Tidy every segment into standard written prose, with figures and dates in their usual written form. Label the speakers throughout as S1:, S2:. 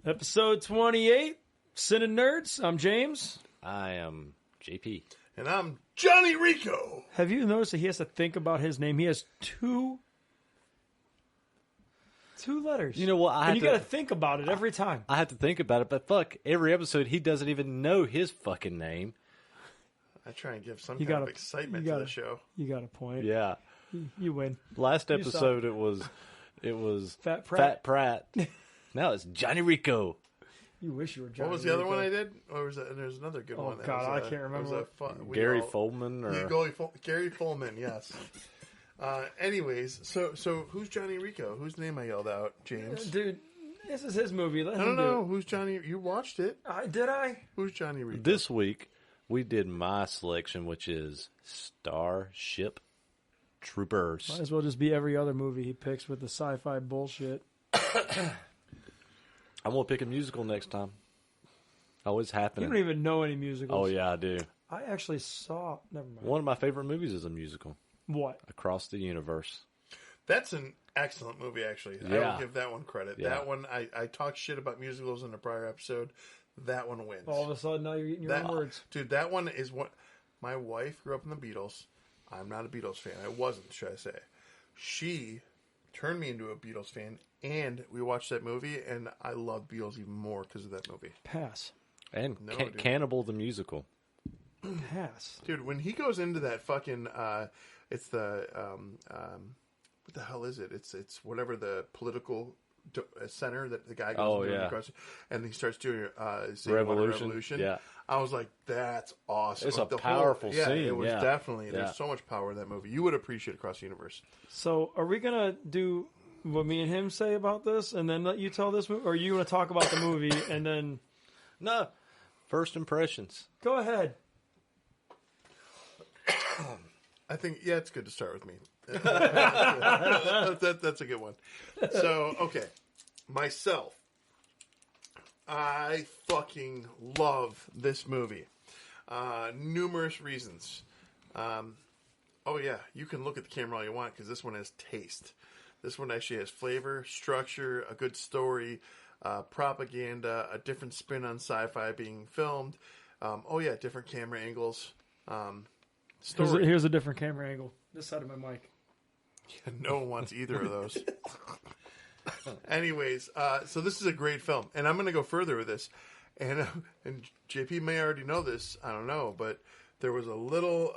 S1: Episode 28, CineNerds. I'm James.
S2: I am JP.
S3: And I'm Johnny Rico.
S1: Have you noticed that he has to think about his name? He has two letters.
S2: You know what?
S1: You got to think about it every time.
S2: I have to think about it, but fuck, every episode he doesn't even know his fucking name.
S3: I try and give some kind of excitement to the show.
S1: You got a point.
S2: Yeah.
S1: You win.
S2: Last episode it was
S1: Fat Pratt.
S2: Now it's Johnny Rico.
S1: You wish you were Johnny
S3: What was the other one I did? Or was that, and there's another good one.
S1: Oh, God, I can't remember.
S2: Gary Follman?
S3: Gary Follman, yes. Anyways, so who's Johnny Rico? Whose name I yelled out, James?
S1: Dude, this is his movie. Let him
S3: No. Who's Johnny? You watched it.
S1: Did I?
S3: Who's Johnny Rico?
S2: This week, we did my selection, which is Starship Troopers.
S1: Might as well just be every other movie he picks with the sci-fi bullshit.
S2: I'm going to pick a musical next time. Oh, it's happening.
S1: You don't even know any musicals.
S2: Oh, yeah, I do.
S1: I actually saw... Never mind.
S2: One of my favorite movies is a musical.
S1: What?
S2: Across the Universe.
S3: That's an excellent movie, actually.
S2: Yeah.
S3: I will give that one credit.
S2: Yeah.
S3: That one, I talked shit about musicals in a prior episode. That one wins.
S1: All of a sudden, now you're eating your own words.
S3: Dude, that one is what... My wife grew up in the Beatles. I'm not a Beatles fan. I wasn't, should I say. She turned me into a Beatles fan, and we watched that movie, and I love Beatles even more because of that movie.
S1: Pass.
S2: And Cannibal the Musical.
S1: Pass.
S3: Dude, when he goes into that fucking... it's the... what the hell is it? It's whatever the political... center that the guy goes into across, and he starts doing Revolution.
S2: Yeah,
S3: I was like, that's awesome.
S2: It's a powerful scene.
S3: It was definitely.
S2: Yeah.
S3: There's so much power in that movie. You would appreciate Across the Universe.
S1: So, are we gonna do what me and him say about this, and then let you tell this movie, or are you gonna talk about the movie and then?
S2: No, first impressions.
S1: Go ahead.
S3: I think it's good to start with me. That's a good one. So, okay. Myself. I fucking love this movie. Numerous reasons. You can look at the camera all you want because this one has taste. This one actually has flavor, structure, a good story, propaganda, a different spin on sci-fi being filmed. Different camera angles. Story.
S1: Here's a different camera angle. This side of my mic.
S3: Yeah, no one wants either of those. Anyways, so this is a great film, and I'm going to go further with this. And JP may already know this. I don't know, but there was a little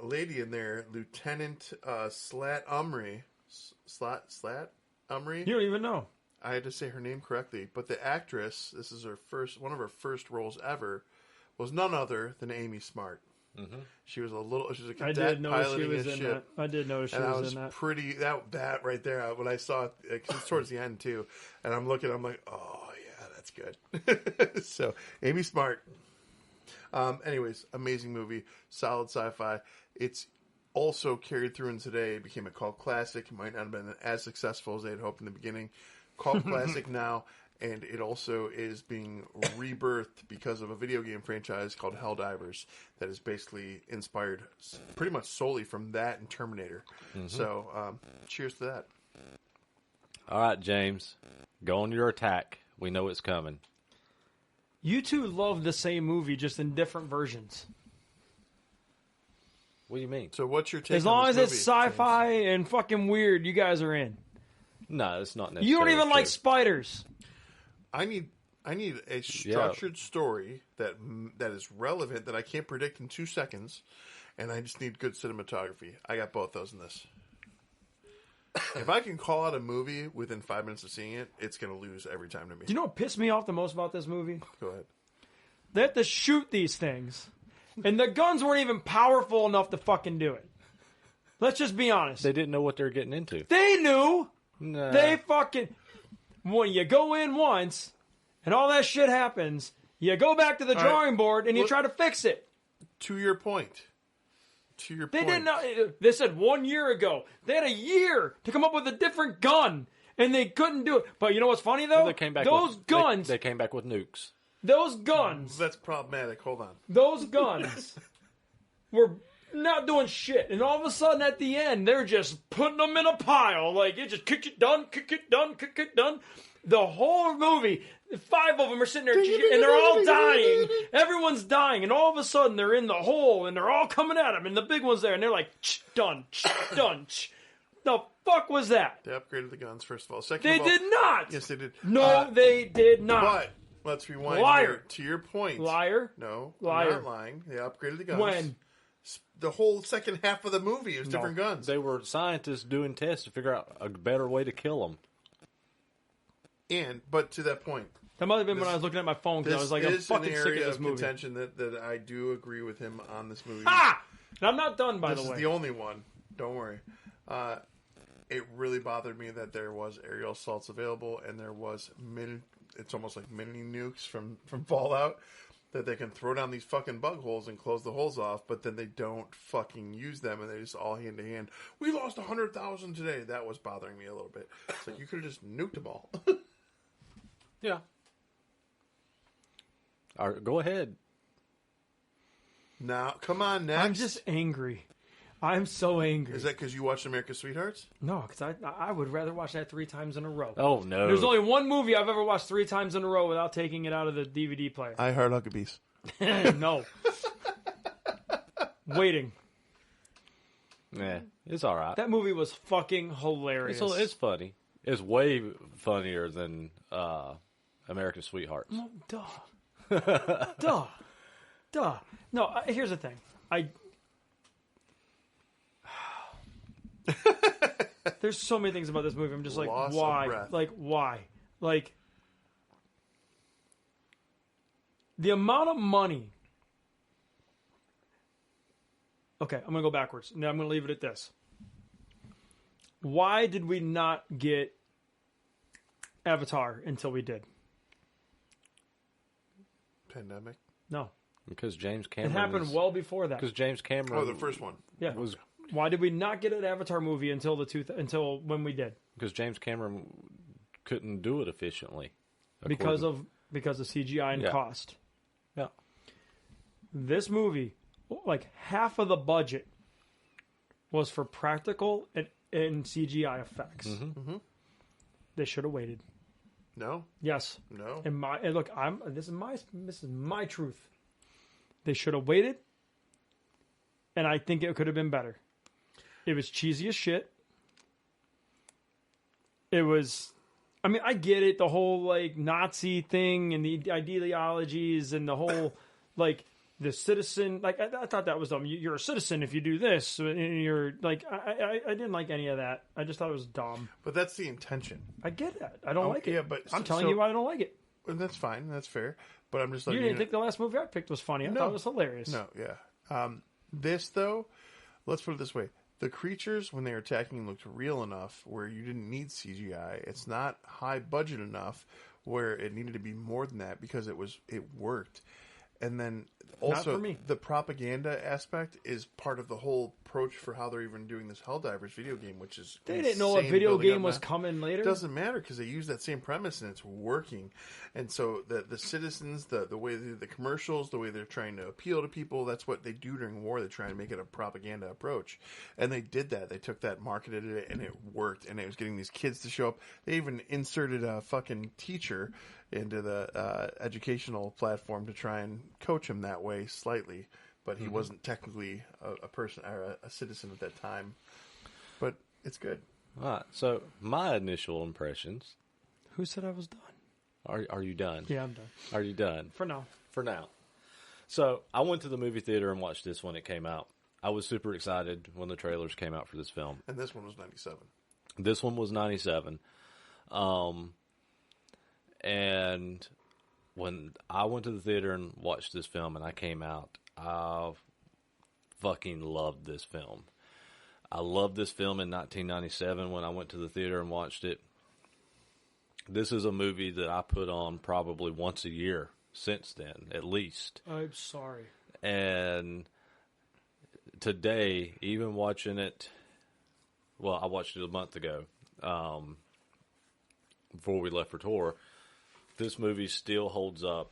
S3: lady in there, Lieutenant Slat Umry. Slat Umry.
S1: You don't even know.
S3: I had to say her name correctly, but the actress. This is one of her first roles ever. Was none other than Amy Smart. Mm-hmm. She was a cadet piloting a ship.
S1: I did notice she was in that.
S3: Pretty that right there. When I saw it, it's towards the end too, and I'm like, oh yeah, that's good. So Amy Smart. Anyways, amazing movie, solid sci-fi. It's also carried through in today. It became a cult classic. It might not have been as successful as they had hoped in the beginning. Cult classic now. And it also is being rebirthed because of a video game franchise called Helldivers that is basically inspired pretty much solely from that and Terminator. Mm-hmm. So, cheers to that.
S2: All right, James. Go on your attack. We know it's coming.
S1: You two love the same movie, just in different versions.
S2: What do you mean?
S3: So what's your take on this
S1: movie? As long as it's sci-fi
S3: James?
S1: and fucking weird, you guys are in.
S2: No, it's not necessarily
S1: You don't even
S2: true.
S1: like spiders.
S3: I need a structured story that is relevant that I can't predict in 2 seconds, and I just need good cinematography. I got both those in this. If I can call out a movie within 5 minutes of seeing it, it's going to lose every time to me.
S1: Do you know what pissed me off the most about this movie?
S3: Go ahead.
S1: They have to shoot these things, and the guns weren't even powerful enough to fucking do it. Let's just be honest.
S2: They didn't know what they were getting into.
S1: They knew.
S2: Nah.
S1: They fucking... When you go in once, and all that shit happens, you go back to the drawing board, and you try to fix it.
S3: To your point.
S1: They didn't know. They said 1 year ago. They had a year to come up with a different gun, and they couldn't do it. But you know what's funny, though?
S2: Well, they came back
S1: guns...
S2: They came back with nukes.
S1: Those guns...
S3: That's problematic. Hold on.
S1: Those guns were not doing shit. And all of a sudden at the end, they're just putting them in a pile. Like, it just kick it done, kick it done, kick it done. The whole movie, 5 of them are sitting there and they're all dying. Everyone's dying. And all of a sudden they're in the hole and they're all coming at him. And the big one's there and they're like, done, done. The fuck was that?
S3: They upgraded the guns, first of all. Second
S1: They
S3: of all,
S1: did not.
S3: Yes, they did.
S1: No, they did not.
S3: But let's rewind
S1: Liar.
S3: here to your point.
S1: Liar.
S3: No,
S1: Liar.
S3: I'm not lying. They upgraded the guns.
S1: When?
S3: The whole second half of the movie was different guns.
S2: They were scientists doing tests to figure out a better way to kill them.
S3: But to that point,
S1: That might have been when I was looking at my phone because I was like, I'm fucking sick of this movie.
S3: Contention that I do agree with him on this movie.
S1: Ah! And I'm not done, by the way.
S3: This is the only one. Don't worry. It really bothered me that there was aerial assaults available and there was it's almost like mini nukes from Fallout that they can throw down these fucking bug holes and close the holes off, but then they don't fucking use them and they just all hand to hand. We lost 100,000 today. That was bothering me a little bit. It's like you could have just nuked them all.
S2: Yeah. All right, go ahead.
S3: Now, come on, next.
S1: I'm just angry. I'm so angry.
S3: Is that because you watched America's Sweethearts?
S1: No, because I would rather watch that 3 times in a row.
S2: Oh, no.
S1: There's only one movie I've ever watched 3 times in a row without taking it out of the DVD player.
S3: I Heart Huckabees.
S1: No. Waiting.
S2: Yeah, it's all right.
S1: That movie was fucking hilarious.
S2: It's funny. It's way funnier than American Sweethearts.
S1: No, duh. Duh. No, here's the thing. There's so many things about this movie. I'm just like,
S3: Loss of
S1: why?
S3: breath.
S1: Like, why? Like, the amount of money. Okay, I'm going to go backwards. Now I'm going to leave it at this. Why did we not get Avatar until we did?
S3: Pandemic?
S1: No.
S2: Because James
S1: It
S2: Cameron.
S1: happened well before that.
S2: Because James Cameron.
S3: Oh, the first one.
S1: Yeah.
S2: Was
S1: Why did we not get an Avatar movie until until when we did?
S2: because James Cameron couldn't do it efficiently.
S1: Because of CGI and
S2: Yeah.
S1: cost.
S2: Yeah.
S1: This movie, like half of the budget was for practical and CGI effects.
S2: Mm-hmm.
S1: They should have waited.
S3: No?
S1: Yes.
S3: No?
S1: And look, this is my truth. They should have waited, and I think it could have been better. It was cheesy as shit. It was, I mean, I get it, the whole like Nazi thing and the ideologies and the whole like the citizen. Like I thought that was dumb. You're a citizen if you do this. And you're like, I didn't like any of that. I just thought it was dumb.
S3: But that's the intention.
S1: I get that. I don't like it.
S3: Yeah, but
S1: I'm telling you why I don't like it.
S3: And that's fine. That's fair. But I'm just like,
S1: You didn't think the last movie I picked was funny. I thought it was hilarious.
S3: No, yeah. This, though, let's put it this way. The creatures, when they were attacking, looked real enough where you didn't need CGI. It's not high budget enough where it needed to be more than that because it worked. And then also
S1: for me.
S3: the propaganda aspect is part of the whole approach for how they're even doing this Helldivers video game, which is
S1: They didn't know a
S3: insane
S1: video
S3: building
S1: game
S3: up
S1: was
S3: now.
S1: coming later.
S3: It doesn't matter because they use that same premise and it's working. And so the citizens, the way they do the commercials, the way they're trying to appeal to people, that's what they do during war. They try to make it a propaganda approach. And they did that. They took that, marketed it, and it worked. And it was getting these kids to show up. They even inserted a fucking teacher into the educational platform to try and coach him that way slightly. But he wasn't technically a person or a citizen at that time. But it's good.
S2: All right. So my initial impressions.
S1: Who said I was done?
S2: Are you done?
S1: Yeah, I'm done.
S2: Are you done?
S1: For now.
S2: For now. So I went to the movie theater and watched this when it came out. I was super excited when the trailers came out for this film.
S3: And this one was 97.
S2: This one was 97. And when I went to the theater and watched this film and I came out, I fucking loved this film. I loved this film in 1997 when I went to the theater and watched it. This is a movie that I put on probably once a year since then, at least.
S1: I'm sorry.
S2: And today, even watching it, well, I watched it a month ago, before we left for tour, this movie still holds up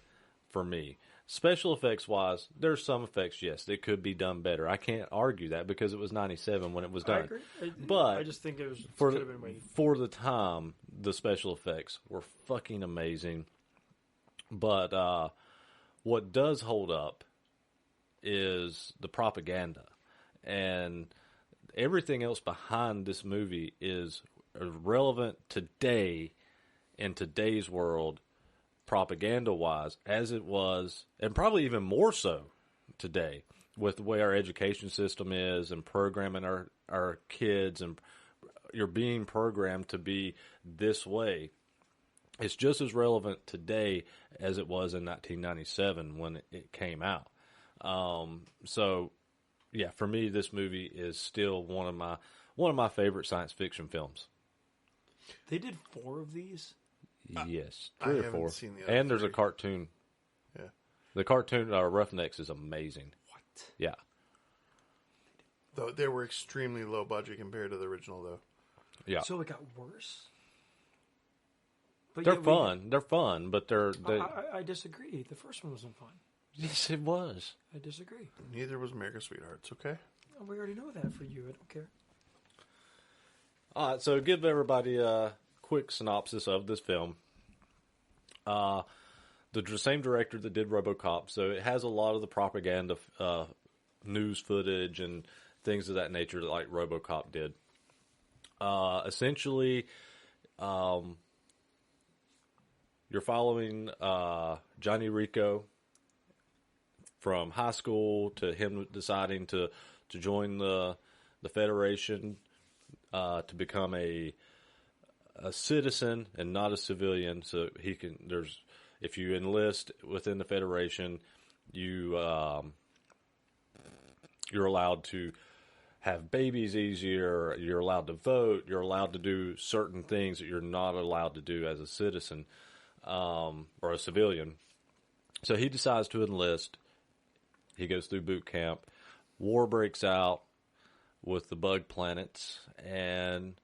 S2: for me. Special effects wise, there's some effects, yes, that could be done better. I can't argue that because it was 97 when it was
S1: I
S2: done.
S1: agree.
S2: But
S1: I just think it was
S2: for
S1: could have been way.
S2: for the time, the special effects were fucking amazing. But what does hold up is the propaganda, and everything else behind this movie is relevant today in today's world, propaganda-wise, as it was, and probably even more so today, with the way our education system is and programming our kids, and you're being programmed to be this way. It's just as relevant today as it was in 1997 when it came out. So, yeah, for me, this movie is still one of my favorite science fiction films.
S1: They did 4 of these.
S2: Yes,
S3: I
S2: 3 or
S3: haven't
S2: 4.
S3: seen the other
S2: And there's a
S3: 3.
S2: cartoon.
S3: Yeah.
S2: The cartoon Roughnecks is amazing.
S1: What?
S2: Yeah.
S3: Though they were extremely low budget compared to the original, though.
S2: Yeah.
S1: So it got worse. But
S2: They're
S1: yet
S2: fun. They're fun, but they're
S1: I disagree. The first one wasn't fun.
S2: yes, it was.
S1: I disagree.
S3: Neither was America's Sweethearts. Okay.
S1: Oh, we already know that for you. I don't care.
S2: All right, so give everybody a quick synopsis of this film. The same director that did RoboCop, so it has a lot of the propaganda news footage and things of that nature, like RoboCop did. Essentially, you're following Johnny Rico from high school to him deciding to join the Federation, to become a citizen and not a civilian. So he can. If you enlist within the Federation, you're allowed to have babies easier. You're allowed to vote. You're allowed to do certain things that you're not allowed to do as a citizen or a civilian. So he decides to enlist. He goes through boot camp. War breaks out with the bug planets, and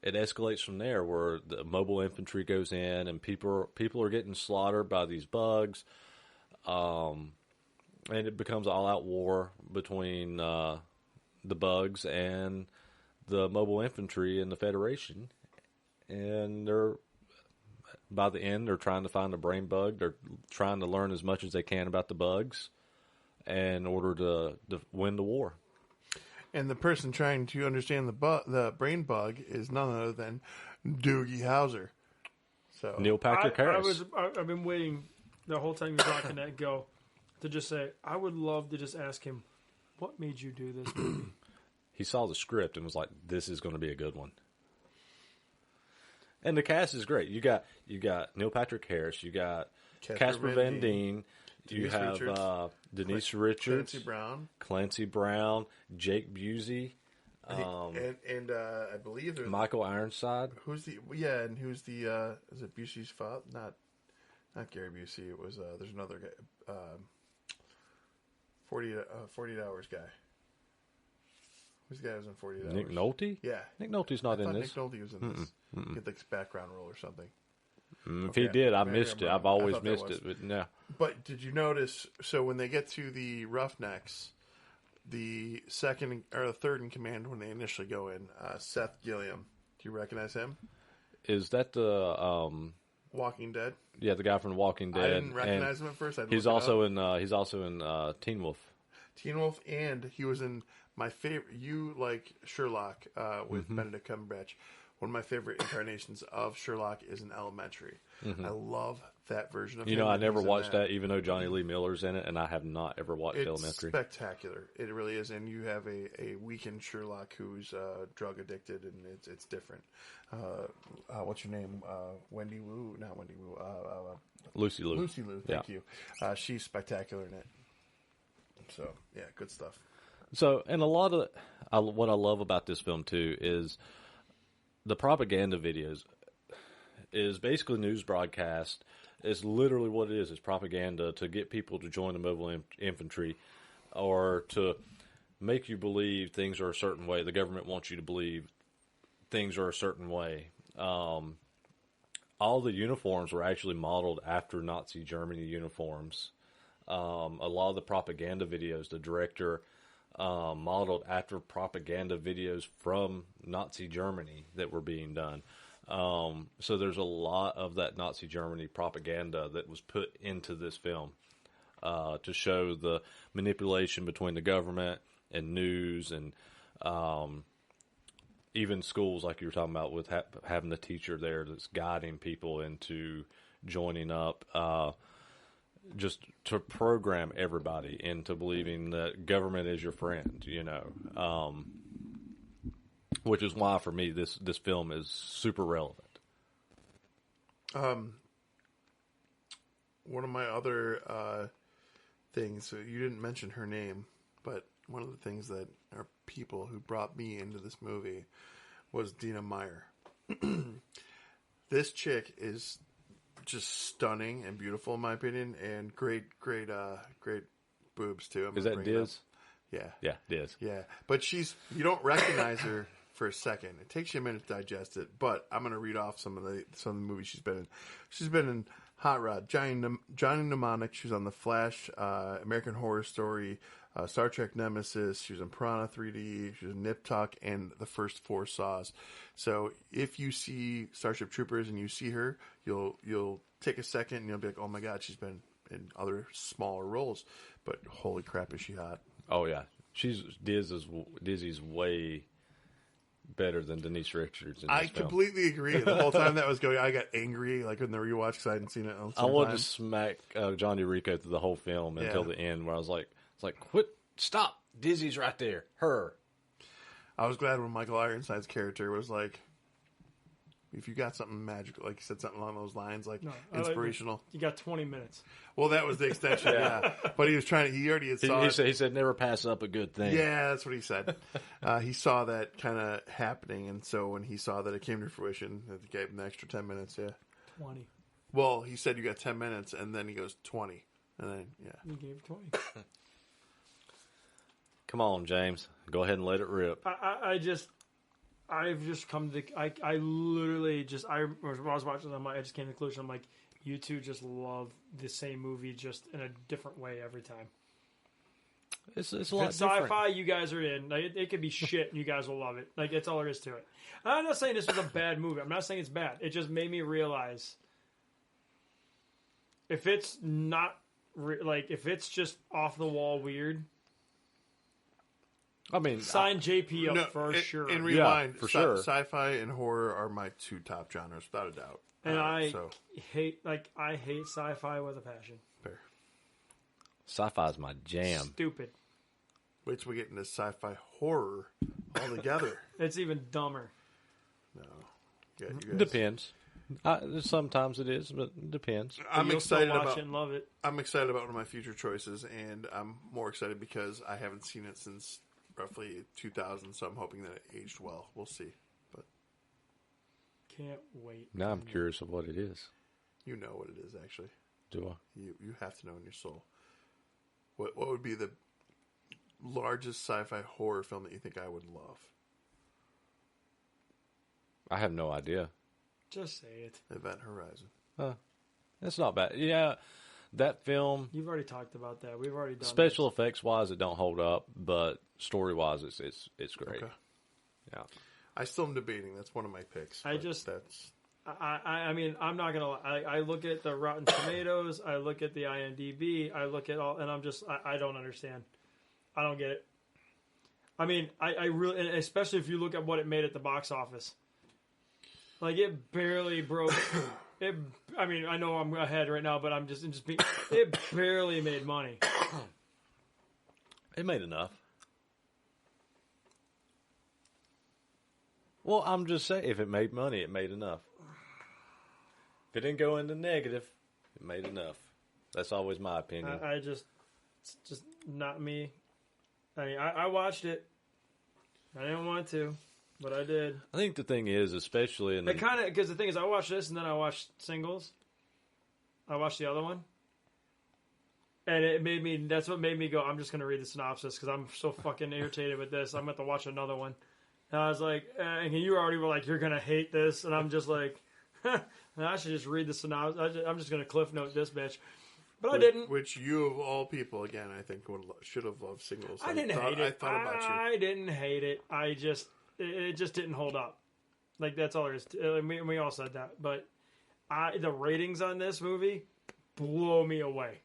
S2: it escalates from there, where the Mobile Infantry goes in, and people are getting slaughtered by these bugs, and it becomes an all-out war between the bugs and the Mobile Infantry and the Federation, and by the end they're trying to find a brain bug. They're trying to learn as much as they can about the bugs in order to win the war.
S3: And the person trying to understand the brain bug is none other than Doogie Howser. So
S2: Neil Patrick Harris.
S1: I've been waiting the whole time you're talking that go to just say, I would love to just ask him, what made you do this movie?
S2: He saw the script and was like, "This is going to be a good one." And the cast is great. You got Neil Patrick Harris. You got Casper Van Dien. You have Denise Richards, Clancy Brown, Jake Busey,
S3: and I believe there's
S2: Michael Ironside.
S3: Who's the is it Busey's father? Not Gary Busey. It was there's another guy, 48 Hours guy. Who's the guy who was in 48 Hours?
S2: Nick Nolte?
S3: Yeah,
S2: Nick Nolte's not in this.
S3: Nick Nolte was in this. Get the background role or something.
S2: If he did, I missed it. I've always missed it. But no.
S3: But did you notice? So when they get to the Roughnecks, the second or the third in command when they initially go in, Seth Gilliam. Do you recognize him?
S2: Is that the
S3: Walking Dead?
S2: Yeah, the guy from Walking Dead.
S3: I didn't recognize him at first.
S2: He's also in Teen Wolf.
S3: Teen Wolf, and he was in my favorite. You like Sherlock with Benedict Cumberbatch. One of my favorite incarnations of Sherlock is in Elementary. I love that version of him.
S2: You know, I never watched that, even though Johnny Lee Miller's in it, and I have not ever watched Elementary.
S3: It's spectacular. It really is. And you have a weakened Sherlock who's drug addicted, and it's different. What's your name? Wendy Wu? Not Wendy Wu.
S2: Lucy Liu.
S3: Lucy Liu, thank you. She's spectacular in it. So, yeah, good stuff.
S2: So, and a lot of what I love about this film, too, is the propaganda videos is basically news broadcast. It's literally what it is. It's propaganda to get people to join the Mobile Infantry or to make you believe things are a certain way. The government wants you to believe things are a certain way. All the uniforms were actually modeled after Nazi Germany uniforms. A lot of the propaganda videos, the director modeled after propaganda videos from Nazi Germany that were being done. So there's a lot of that Nazi Germany propaganda that was put into this film to show the manipulation between the government and news and even schools, like you were talking about, with having the teacher there that's guiding people into joining up, just to program everybody into believing that government is your friend, which is why, for me, this film is super relevant.
S3: One of my other things, so you didn't mention her name, but one of the things that are people who brought me into this movie was Dina Meyer. This chick is just stunning and beautiful in my opinion, and great boobs too.
S2: Is that Diz?
S3: Yeah.
S2: Yeah, Diz.
S3: Yeah, but you don't recognize her for a second. It takes you a minute to digest it, but I'm going to read off some of the movies she's been in. She's been in Hot Rod, Johnny Mnemonic. She was on The Flash, American Horror Story, Star Trek Nemesis. She was in Piranha 3D. She was in Nip Tuck and the first 4 Saws. So if you see Starship Troopers and you see her, you'll take a second and you'll be like, oh my God, she's been in other smaller roles, but holy crap, is she hot? Oh
S2: yeah, Dizzy's way better than Denise Richards in this film.
S3: Completely agree. The whole time that was going, I got angry, like in the rewatch, because I hadn't seen it.
S2: I wanted to smack Johnny Rico through the whole film until the end, where I was like, quit, stop, Dizzy's right there, her.
S3: I was glad when Michael Ironside's character was like, if you got something magical, like you said something along those lines, like inspirational.
S1: You got 20 minutes.
S3: Well, that was the extension, yeah. But he already had saw it.
S2: He said never pass up a good thing.
S3: Yeah, that's what he said. He saw that kind of happening, and so when he saw that it came to fruition, it gave him the extra 10 minutes,
S1: 20.
S3: Well, he said you got 10 minutes, and then he goes 20. And then,
S1: He gave 20.
S2: Come on, James. Go ahead and let it rip.
S1: I've just come to I literally just when I was watching them, I just came to the conclusion, I'm like, you two just love the same movie just in a different way every time.
S2: It's a lot different.
S1: Sci-fi, you guys are in. Like, it could be shit and you guys will love it. Like, that's all there is to it. And I'm not saying this was a bad movie. I'm not saying it's bad. It just made me realize if it's not if it's just off the wall weird,
S2: I mean,
S1: sign JP up for sure.
S3: And rewind,
S2: for sure.
S3: Sci-fi and horror are my 2 top genres, without a doubt.
S1: And I hate sci-fi with a passion.
S3: Fair.
S2: Sci-fi is my jam.
S1: Stupid.
S3: Wait till we get into sci-fi horror altogether.
S1: It's even dumber.
S3: No. Yeah, you guys.
S2: Depends. Sometimes it is, but it depends.
S3: I'm excited
S1: watch it and love it.
S3: I'm excited about one of my future choices, and I'm more excited because I haven't seen it since roughly 2000, so I'm hoping that it aged well. We'll see. But
S1: can't wait.
S2: Now I'm curious of what it is.
S3: You know what it is, actually.
S2: Do I?
S3: You have to know in your soul. What would be the largest sci-fi horror film that you think I would love?
S2: I have no idea.
S1: Just say it.
S3: Event Horizon.
S2: That's not bad. Yeah, that film.
S1: You've already talked about that. We've already done
S2: special effects wise, it don't hold up, but story wise, it's great. Okay. Yeah.
S3: I still am debating. That's one of my picks.
S1: I mean, I'm not gonna lie. I look at the Rotten Tomatoes. I look at the IMDb. I look at all, and I'm just I don't understand. I don't get it. I mean, I really, and especially if you look at what it made at the box office. Like, it barely broke. I mean, I know I'm ahead right now, but I'm just being. It barely made money.
S2: It made enough. Well, I'm just saying, if it made money, it made enough. If it didn't go into negative, it made enough. That's always my opinion.
S1: It's just not me. I mean, I watched it. I didn't want to, but I did.
S2: I think the thing is, especially in
S1: because the thing is, I watched this and then I watched Singles. I watched the other one, and that's what made me go, I'm just going to read the synopsis because I'm so fucking irritated with this. I'm going to have to watch another one. And I was like, and you already were like, you're going to hate this. And I'm just like, I should just read the synopsis. I'm just going to cliff note this bitch. But I didn't.
S3: Which you, of all people, again, I think should have loved Singles.
S1: I didn't hate it.
S3: I thought about you.
S1: I didn't hate it. It just didn't hold up. Like, that's all there is. We all said that. But the ratings on this movie blow me away.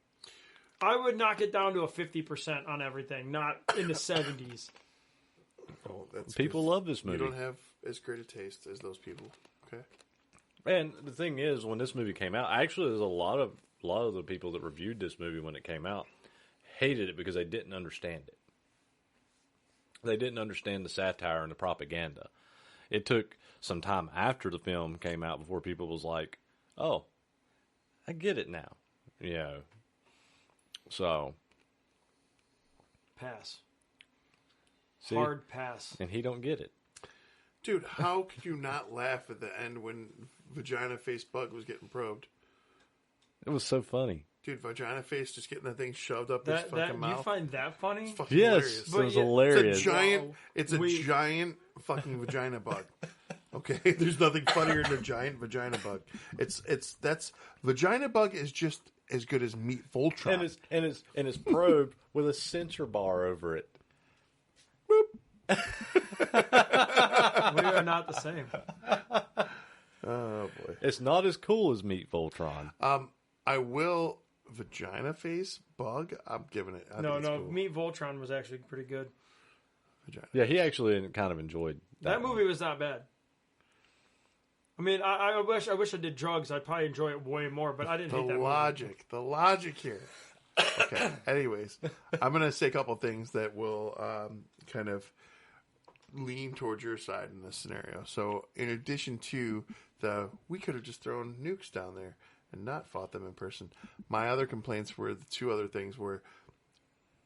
S1: I would knock it down to a 50% on everything, not in the 70s.
S3: Oh,
S2: People love this movie.
S3: You don't have as great a taste as those people. Okay.
S2: And the thing is, when this movie came out, actually, there's a lot of the people that reviewed this movie when it came out hated it because they didn't understand it. They didn't understand the satire and the propaganda. It took some time after the film came out before people was like, "Oh, I get it now." You know. So,
S1: pass.
S2: see?
S1: Hard pass.
S2: And he don't get it.
S3: Dude, how could you not laugh at the end when Vagina Face Bug was getting probed?
S2: It was so funny.
S3: Dude, Vagina Face just getting that thing shoved up his fucking mouth.
S1: You find that funny?
S3: It's fucking
S2: Yes,
S3: hilarious.
S2: it was hilarious.
S3: It's a giant fucking vagina bug. Okay, there's nothing funnier than a giant vagina bug. That's vagina bug is just as good as meat Voltron.
S2: And it's probed with a sensor bar over it.
S1: We are not the same.
S3: Oh boy,
S2: It's not as cool as meat Voltron.
S3: I will Vagina Face Bug. I'm giving it. I think it's cool.
S1: Meat Voltron was actually pretty good.
S3: Vagina.
S2: Yeah, he actually kind of enjoyed
S1: That movie was not bad. I mean, I wish I did drugs. I'd probably enjoy it way more, but I didn't hate that movie.
S3: The logic here. Okay. Anyways, I'm gonna say a couple things that will kind of lean towards your side in this scenario. So, in addition to we could have just thrown nukes down there and not fought them in person. My other complaints were the two other things were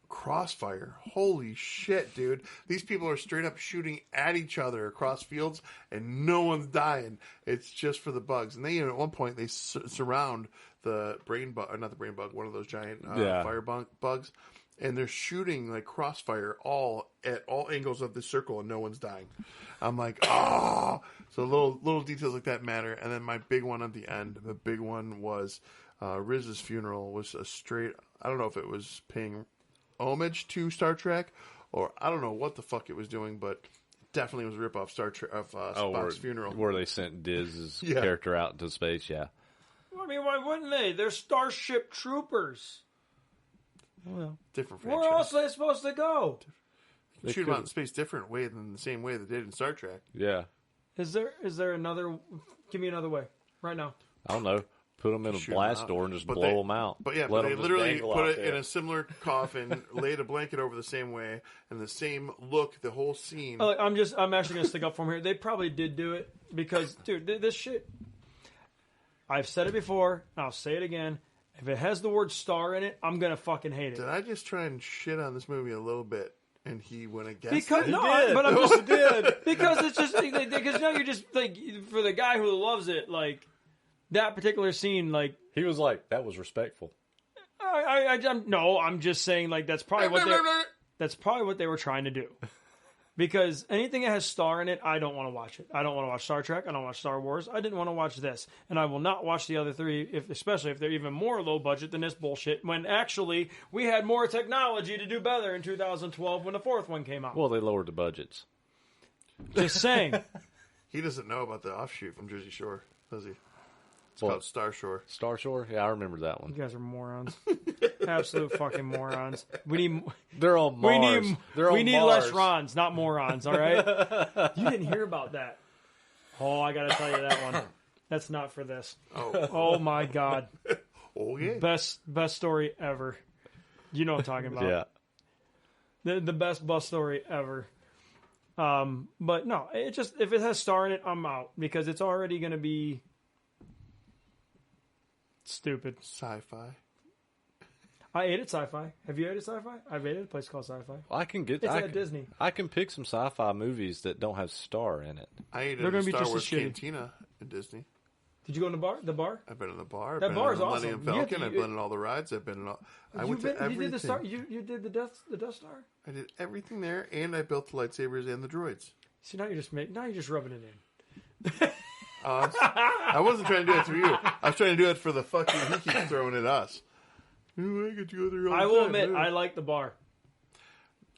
S3: crossfire. Holy shit, dude. These people are straight up shooting at each other across fields and no one's dying. It's just for the bugs. And at one point, they surround the brain bug, or not the brain bug, one of those giant fire bugs. And they're shooting like crossfire at all angles of the circle and no one's dying. I'm like, oh. So little details like that matter. And then my big one at the end, the big one was Riz's funeral was a straight, I don't know if it was paying homage to Star Trek, or I don't know what the fuck it was doing, but definitely was a rip off Spock's funeral,
S2: where they sent Diz's character out into space. Yeah,
S1: I mean, why wouldn't they? They're Starship Troopers.
S3: Well, different franchise.
S1: Where else are they supposed to go?
S3: They shoot them out in space different way than the same way they did in Star Trek.
S2: Yeah.
S1: Is there another? Give me another way right now.
S2: I don't know. Put them in a blast door and just blow them out.
S3: But yeah, they literally put it in a similar coffin, laid a blanket over the same way, and the same look, the whole scene.
S1: I'm actually going to stick up for them here. They probably did do it because, dude, this shit, I've said it before, and I'll say it again. If it has the word star in it, I'm going to fucking hate it.
S3: Did I just try and shit on this movie a little bit? And he went against
S1: because,
S3: it?
S1: No, but I'm just did. Because it's just, because now you're just, like, for the guy who loves it, like, that particular scene, like...
S2: He was like, that was respectful.
S1: I'm just saying, like, that's probably what they were trying to do. Because anything that has star in it, I don't want to watch it. I don't want to watch Star Trek. I don't watch Star Wars. I didn't want to watch this. And I will not watch the other three, especially if they're even more low budget than this bullshit, when actually we had more technology to do better in 2012 when the fourth one came out.
S2: Well, they lowered the budgets.
S1: Just saying.
S3: He doesn't know about the offshoot from Jersey Shore, does he? It's called Star Shore.
S2: Star Shore? Yeah, I remember that one.
S1: You guys are morons. Absolute fucking morons.
S2: They're on Mars.
S1: We need less Rons, not morons, all right? You didn't hear about that. Oh, I got to tell you that one. That's not for this. Oh my God.
S3: Oh, yeah.
S1: Best story ever. You know what I'm talking about.
S2: Yeah.
S1: The best bus story ever. But no, it just, if it has star in it, I'm out. Because it's already going to be... stupid.
S3: Sci-fi.
S1: I ate at Sci-Fi. Have you ate at Sci-Fi? I've ate at a place called Sci-Fi. It's at Disney.
S2: I can pick some sci-fi movies that don't have star in it.
S3: I ate at a Star Wars Cantina at Disney.
S1: Did you go in the bar?
S3: I've been in the bar.
S1: That bar is awesome.
S3: Millennium Falcon. I've been in all the rides. I've been in all. I went to everything.
S1: You did the Star. You did the Death Star.
S3: I did everything there, and I built the lightsabers and the droids.
S1: See, now you're just rubbing it in.
S3: I wasn't trying to do it to you. I was trying to do it for the fucking he keeps throwing at us. I get to go there all
S1: I
S3: the
S1: will
S3: time,
S1: admit,
S3: man.
S1: I like the bar.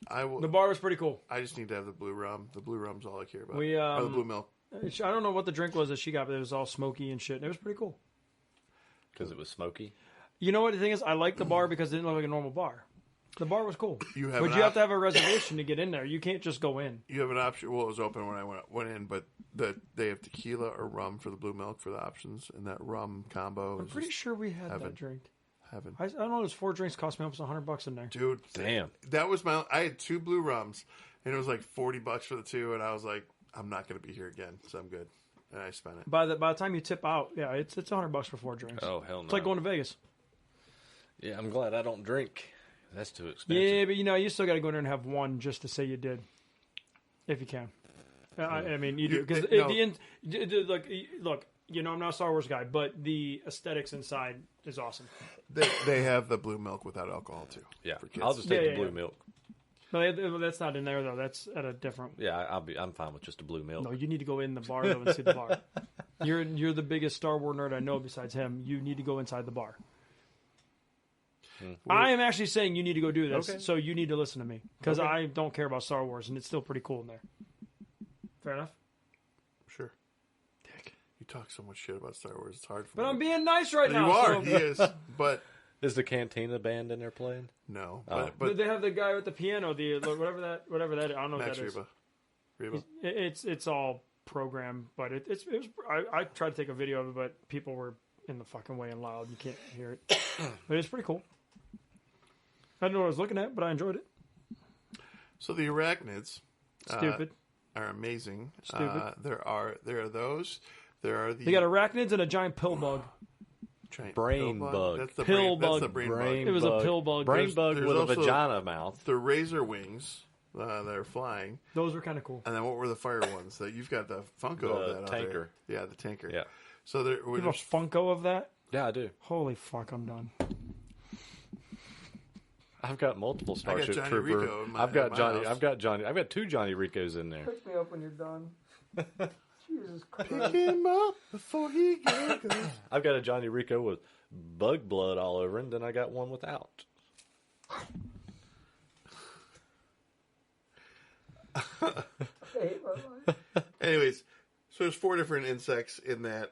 S3: I will.
S1: The bar was pretty cool.
S3: I just need to have the blue rum. The blue rum's all I care about.
S1: We
S3: or the blue milk.
S1: I don't know what the drink was that she got, but it was all smoky and shit. It was pretty cool.
S2: Because it was smoky.
S1: You know what the thing is? I like the bar because it didn't look like a normal bar. The bar was cool.
S3: You have
S1: but
S3: an
S1: you have to have a reservation to get in there. You can't just go in.
S3: You have an option. Well, it was open when I went in, but they have tequila or rum for the blue milk for the options, and that rum combo.
S1: I'm pretty sure we had
S3: heaven.
S1: that drink.
S3: Heaven.
S1: I don't know. Those 4 drinks cost me almost $100 in there.
S3: Dude,
S2: Damn.
S3: that was my. I had 2 blue rums, and it was like $40 for the 2, and I was like, I'm not going to be here again, so I'm good, and I spent it.
S1: By the time you tip out, yeah, it's $100 for 4 drinks.
S2: Oh, hell no.
S1: It's like going to Vegas.
S2: Yeah, I'm glad I don't drink. That's too expensive.
S1: Yeah, but you still got to go in there and have one just to say you did, if you can. I mean, you do because look, I'm not a Star Wars guy, but the aesthetics inside is awesome.
S3: They have the blue milk without alcohol too.
S2: Yeah,
S3: for kids.
S2: I'll just take
S1: Yeah,
S2: the blue
S1: yeah.
S2: milk.
S1: No, that's not in there though. That's at a different.
S2: Yeah, I'm fine with just the blue milk.
S1: No, you need to go in the bar though and see the bar. You're the biggest Star Wars nerd I know besides him. You need to go inside the bar. I am actually saying you need to go do this, so you need to listen to me because I don't care about Star Wars and it's still pretty cool in there. Fair enough.
S3: Sure. Dick, you talk so much shit about Star Wars. It's hard for
S1: But
S3: me.
S1: I'm being nice right now.
S3: You are.
S1: so-
S3: He is. But
S2: Is the Cantina band in there playing?
S3: no.
S2: Oh.
S3: But
S1: they have the guy with the piano, whatever that is. I don't know what
S3: Max
S1: that is.
S3: Reba.
S1: It's all programmed, but it was. I tried to take a video of it, but people were in the fucking way and loud. You can't hear it. But it's pretty cool. I didn't know what I was looking at, but I enjoyed it.
S3: So the arachnids.
S1: Stupid.
S3: Are amazing.
S1: Stupid.
S3: There are those. There are the
S1: They got arachnids and a giant pill bug.
S3: giant
S2: Brain
S3: pill
S2: bug.
S3: That's the
S1: Pill
S3: brain, That's
S1: bug.
S3: the brain,
S2: Brain
S3: bug.
S1: It was a pill bug.
S2: Brain bug
S3: there's
S2: with a
S3: also-
S2: vagina mouth.
S3: The razor wings that are flying.
S1: Those were kind of cool.
S3: And then what were the fire ones? That you've got the Funko
S2: The
S3: of that out
S2: tanker.
S3: there. Yeah, the tanker.
S2: Yeah.
S3: So there.
S1: You have a Funko of that?
S2: Yeah, I do.
S1: Holy fuck! I'm done.
S2: I've got multiple Starship
S3: Johnny
S2: Trooper.
S3: Rico in my-
S2: I've got
S3: in my
S2: Johnny.
S3: house.
S2: I've got Johnny. I've got 2 Johnny Ricos in there.
S1: Pick me up when you're done. Jesus
S3: Pick
S1: Christ!
S3: him up before he goes.
S2: I've got a Johnny Rico with bug blood all over him. Then I got one without.
S3: Anyways, so there's 4 different insects in that,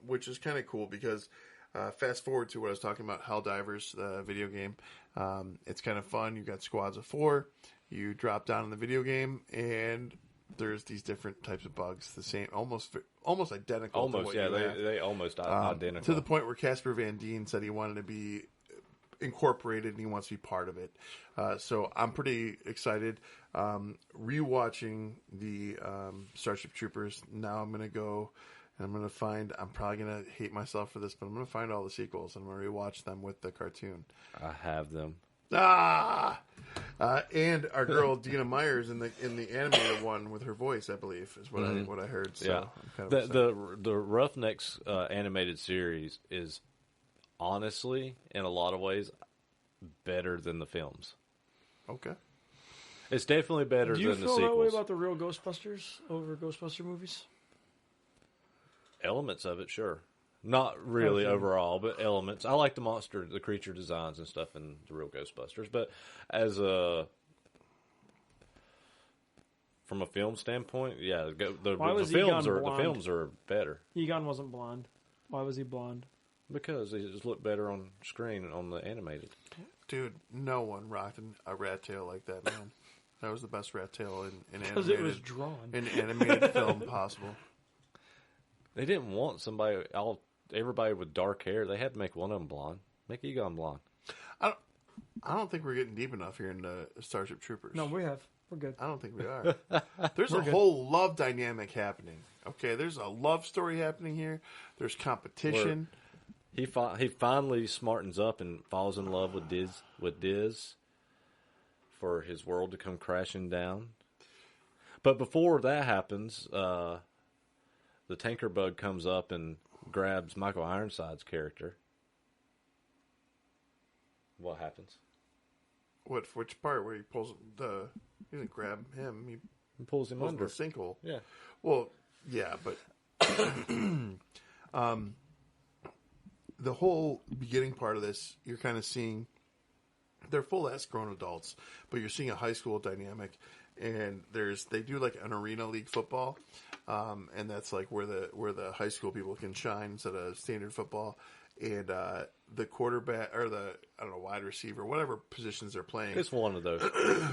S3: which is kind of cool because fast forward to what I was talking about, Helldivers, the video game. It's kind of fun. You've got squads of 4. You drop down in the video game, and there's these different types of bugs, the same, almost identical. to
S2: Almost,
S3: what
S2: yeah.
S3: you have.
S2: They almost identical.
S3: To the point where Casper Van Dien said he wanted to be incorporated and he wants to be part of it. So I'm pretty excited. Rewatching the Starship Troopers. Now I'm going to go and I'm going to find, I'm probably going to hate myself for this, but I'm going to find all the sequels and I'm going to rewatch them with the cartoon.
S2: I have them.
S3: And our girl Dina Myers in the animated one with her voice, I believe, is what I heard. So
S2: Yeah.
S3: I'm kind of
S2: The Roughnecks animated series is honestly, in a lot of ways, better than the films.
S3: okay.
S2: It's definitely better
S1: Do you
S2: than the
S1: feel that way
S2: sequels.
S1: about the real Ghostbusters over Ghostbuster movies?
S2: Elements of it, sure. Not really
S1: Okay.
S2: overall, but elements. I like the creature designs and stuff in the real Ghostbusters, but from a film standpoint, yeah, the
S1: was
S2: films
S1: Egon
S2: are
S1: blonde?
S2: the films are better
S1: Egon wasn't blonde. Why was he blonde?
S2: because they just look better on screen on the animated.
S3: Dude, no one rocked a rat tail like that, man. That was the best rat tail in
S1: Because
S3: animated,
S1: it was drawn.
S3: in animated film possible.
S2: They didn't want everybody with dark hair. They had to make one of them blonde. Make Egon blonde.
S3: I don't think we're getting deep enough here in the Starship Troopers.
S1: No, we have. We're good.
S3: I don't think we are. There's a whole love dynamic happening. Okay, there's a love story happening here. There's competition.
S2: He finally smartens up and falls in love with Diz for his world to come crashing down. But before that happens, the tanker bug comes up and grabs Michael Ironside's character. What happens?
S3: Which part where he pulls he doesn't grab him, he
S2: He pulls him
S3: pulls
S2: under.
S3: the sinkhole.
S2: Yeah.
S3: Well, yeah, but the whole beginning part of this, you're kind of seeing they're full-ass grown adults, but you're seeing a high school dynamic, and they do like an arena league football, and that's like where the high school people can shine instead of standard football. And the quarterback or the wide receiver, whatever positions they're playing,
S2: It's one of those.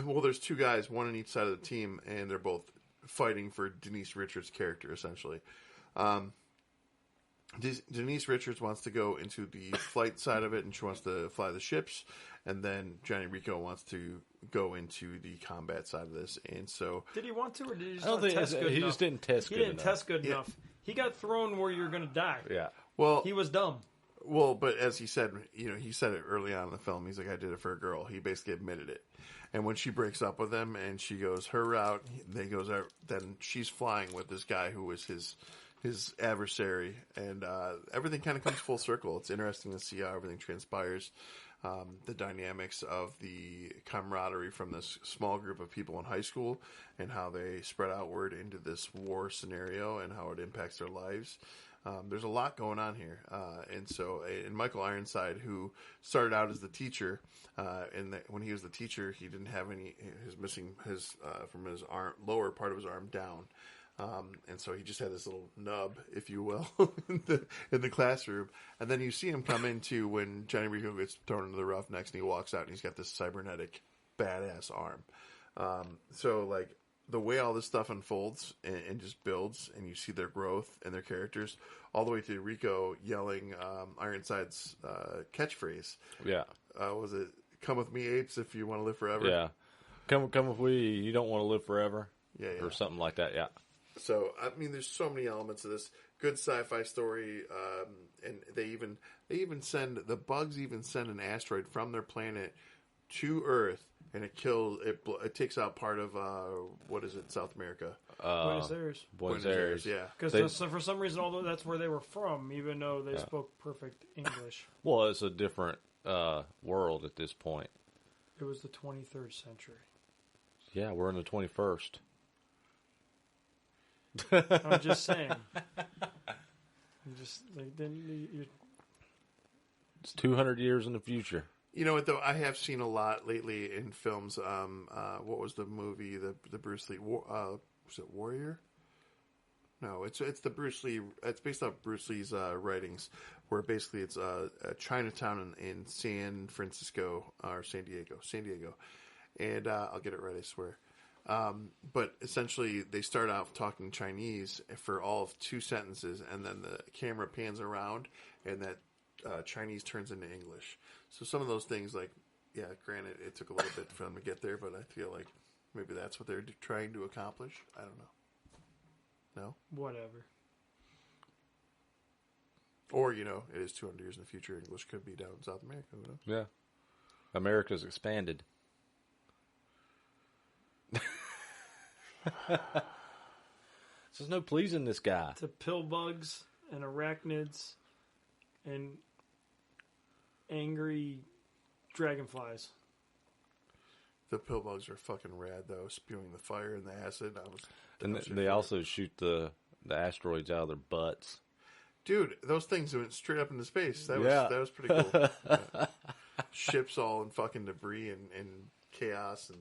S3: well, there's two guys, one on each side of the team, and they're both fighting for Denise Richards' character, essentially. Denise Richards wants to go into the flight side of it, and she wants to fly the ships. And then Johnny Rico wants to go into the combat side of this. And so,
S1: did he want to, or did he just
S2: I don't
S1: not
S2: think
S1: test good
S2: he
S1: enough?
S2: just didn't test
S1: He
S2: good
S1: didn't
S2: enough.
S1: test good enough. He got thrown where you're going to die.
S2: Yeah.
S3: well,
S1: He was dumb.
S3: Well, but as he said, he said it early on in the film. He's like, I did it for a girl. He basically admitted it. And when she breaks up with him and she goes her route, then she's flying with this guy who was his adversary. And everything kind of comes full circle. It's interesting to see how everything transpires. The dynamics of the camaraderie from this small group of people in high school and how they spread outward into this war scenario and how it impacts their lives. There's a lot going on here. And Michael Ironside, who started out as the teacher, when he was the teacher, he didn't have from his arm, lower part of his arm down. And so he just had this little nub, if you will, in the classroom. And then you see him come into when Johnny Rico gets thrown into the Roughnecks and he walks out and he's got this cybernetic badass arm. So like the way all this stuff unfolds and just builds, and you see their growth and their characters all the way to Rico yelling Ironside's catchphrase.
S2: Yeah.
S3: Was it "Come with me, apes, if you want to live forever"?
S2: Yeah. Come with we. You don't want to live forever.
S3: Yeah.
S2: Or something like that. Yeah.
S3: So, I mean, there's so many elements of this good sci-fi story, and the bugs even send an asteroid from their planet to Earth, and it takes out part of what is it, South America?
S1: Buenos Aires.
S2: Buenos Aires.
S3: Yeah.
S1: Because for some reason, although that's where they were from, even though they spoke perfect English.
S2: Well, it's a different world at this point.
S1: It was the 23rd century.
S2: Yeah, we're in the 21st.
S1: I'm just saying.
S2: It's 200 years in the future.
S3: You know what, though? I have seen a lot lately in films. What was the movie? The Bruce Lee. Was it Warrior? No, it's the Bruce Lee. It's based off Bruce Lee's writings, where basically it's a Chinatown in San Francisco or San Diego, and I'll get it right, I swear. But essentially, they start out talking Chinese for all of 2 sentences, and then the camera pans around, and that Chinese turns into English. So some of those things, like, yeah, granted, it took a little bit for them to get there, but I feel like maybe that's what they're trying to accomplish. I don't know. No?
S1: Whatever.
S3: Or, it is 200 years in the future. English could be down in South America. Who knows?
S2: Yeah. America's expanded. There's no pleasing this guy.
S1: To pill bugs and arachnids and angry dragonflies.
S3: The pillbugs are fucking rad, though, spewing the fire and the acid.
S2: And they also shoot the asteroids out of their butts.
S3: Dude, those things went straight up into space. That was pretty cool. Yeah. Ships all in fucking debris and chaos and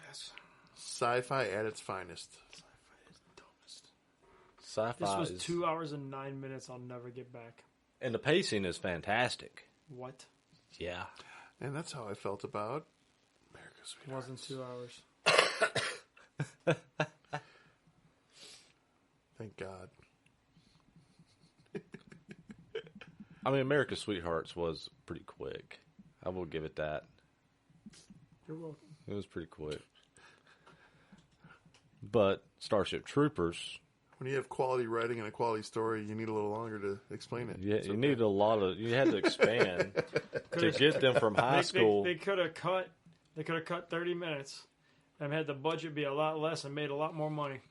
S1: Pass.
S3: Sci-fi at its finest.
S1: Sci-fi is dumbest.
S2: Sci-fi.
S1: This was 2 hours and 9 minutes. I'll never get back.
S2: And the pacing is fantastic.
S1: What?
S2: Yeah.
S3: And that's how I felt about America's
S1: It wasn't 2 hours.
S3: Thank God.
S2: I mean, America's Sweethearts was pretty quick. I will give it that.
S1: You're welcome.
S2: It was pretty quick. But Starship Troopers,
S3: When you have quality writing and a quality story, you need a little longer to explain it.
S2: yeah,
S3: It's
S2: you
S3: okay.
S2: needed you had to expand to get them from high school.
S1: They could have cut 30 minutes and had the budget be a lot less and made a lot more money.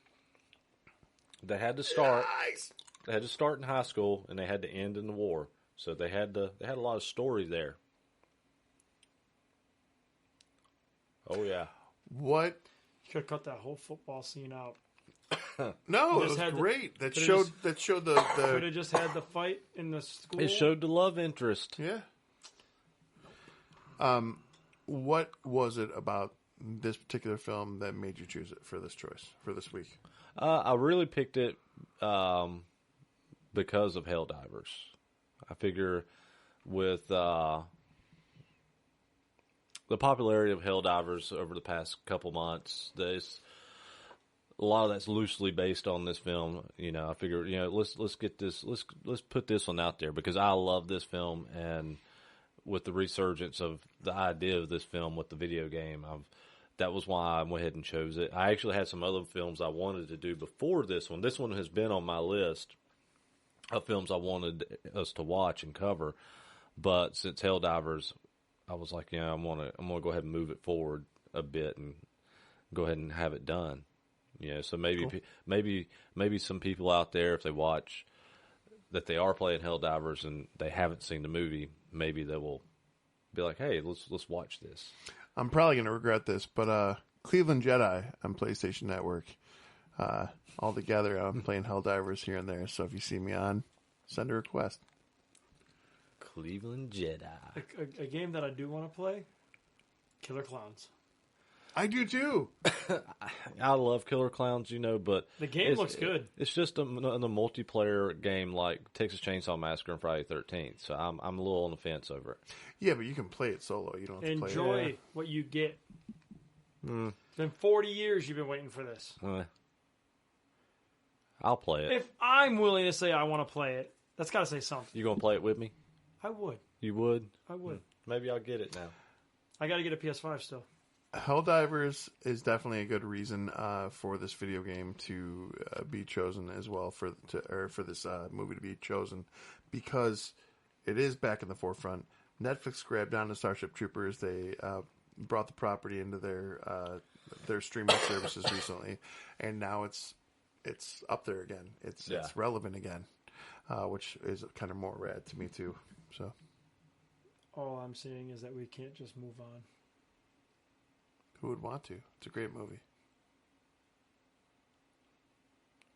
S2: They had to start.
S3: Nice.
S2: They had to start in high school, and they had to end in the war. So they had a lot of story there. Oh yeah.
S3: What?
S1: You could have cut that whole football scene out.
S3: No, it
S1: Just
S3: was
S1: had the-
S3: great. That
S1: could
S3: showed
S1: have
S3: the
S1: Could have just had the fight in the school.
S2: It showed the love interest.
S3: yeah. What was it about this particular film that made you choose it for this choice for this week?
S2: I really picked it because of Helldivers. I figure with the popularity of Helldivers over the past couple months, there's a lot of that's loosely based on this film. You know, I figure, you know, let's get this, let's put this one out there because I love this film, and with the resurgence of the idea of this film with the video game, that was why I went ahead and chose it. I actually had some other films I wanted to do before this one. This one has been on my list of films I wanted us to watch and cover, but since Helldivers, I was like, yeah, I'm gonna go ahead and move it forward a bit and go ahead and have it done. Yeah, so maybe
S3: Cool.
S2: maybe some people out there, if they watch that they are playing Helldivers and they haven't seen the movie, maybe they will be like, hey, let's watch this.
S3: I'm probably going to regret this, but Cleveland Jedi on PlayStation Network. All together, I'm playing Helldivers here and there. So if you see me on, send a request.
S2: Cleveland Jedi.
S1: A game that I do want to play, Killer Clowns.
S3: I do too.
S2: I love Killer Clowns, you know, but
S1: The game looks good.
S2: It's just a multiplayer game like Texas Chainsaw Massacre and Friday the 13th. So I'm a little on the fence over it.
S3: Yeah, but you can play it solo. You don't have to play
S1: Enjoy
S3: it.
S1: what you get. It's been 40 years you've been waiting for this.
S2: I'll play it.
S1: If I'm willing to say I want to play it, that's got to say something.
S2: You gonna play it with me?
S1: I would.
S2: You would?
S1: I would.
S2: Maybe I'll get it now.
S1: I got to get a PS5 still.
S3: Helldivers is definitely a good reason for this video game to be chosen as well for this movie to be chosen, because it is back in the forefront. Netflix grabbed onto Starship Troopers. They brought the property into their streaming services recently, and now it's up there again. It's relevant again, which is kind of more rad to me too. So
S1: All I'm seeing is that we can't just move on.
S3: who would want to? It's a great movie.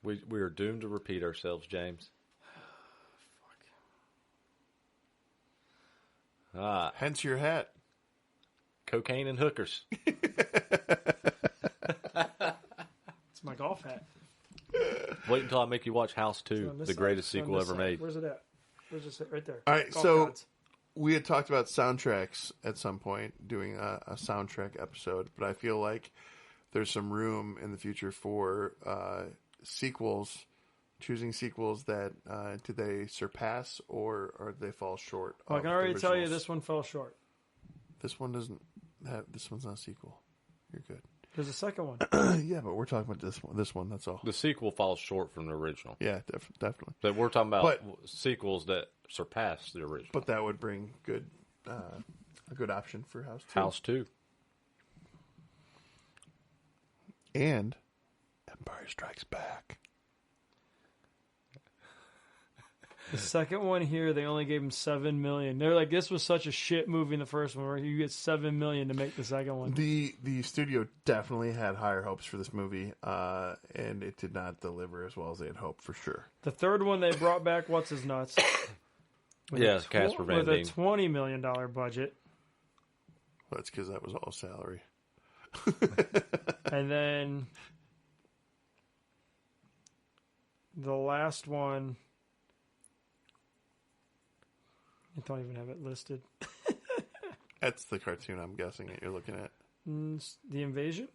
S2: We are doomed to repeat ourselves, James.
S3: Hence your hat.
S2: Cocaine and hookers.
S1: It's my golf hat.
S2: Wait until I make you watch House 2,
S1: On this
S2: the
S1: side.
S2: greatest
S1: It's on
S2: sequel
S1: this
S2: ever
S1: side.
S2: made.
S1: Where's it at? Where's it? Right there.
S3: All right,
S1: Golf
S3: so
S1: gods.
S3: we had talked about soundtracks at some point, doing a soundtrack episode, but I feel like there's some room in the future for sequels, choosing sequels that do they surpass or do they fall short?
S1: Well, I
S3: of
S1: can
S3: the
S1: already tell you
S3: originals?
S1: this one fell short.
S3: This one doesn't have. This one's not a sequel. You're good.
S1: There's a second one.
S3: Yeah, but we're talking about this one. This one. That's all.
S2: The sequel falls short from the original.
S3: Yeah, definitely.
S2: But we're talking about
S3: But-
S2: sequels that surpass the original.
S3: But that would bring a good option for House 2.
S2: House 2.
S3: And Empire Strikes Back.
S1: The second one here, they only gave him $7 million. They're like, this was such a shit movie in the first one, where you get $7 million to make the second one.
S3: The studio definitely had higher hopes for this movie, and it did not deliver as well as they had hoped, for sure.
S1: The third one, they brought back what's his nuts.
S2: Yeah, Casper Van
S1: with a
S2: Dien.
S1: $20 million budget.
S3: Well, that's because that was all salary.
S1: And then the last one, I don't even have it listed.
S3: That's the cartoon I'm guessing that you're looking at.
S1: The Invasion?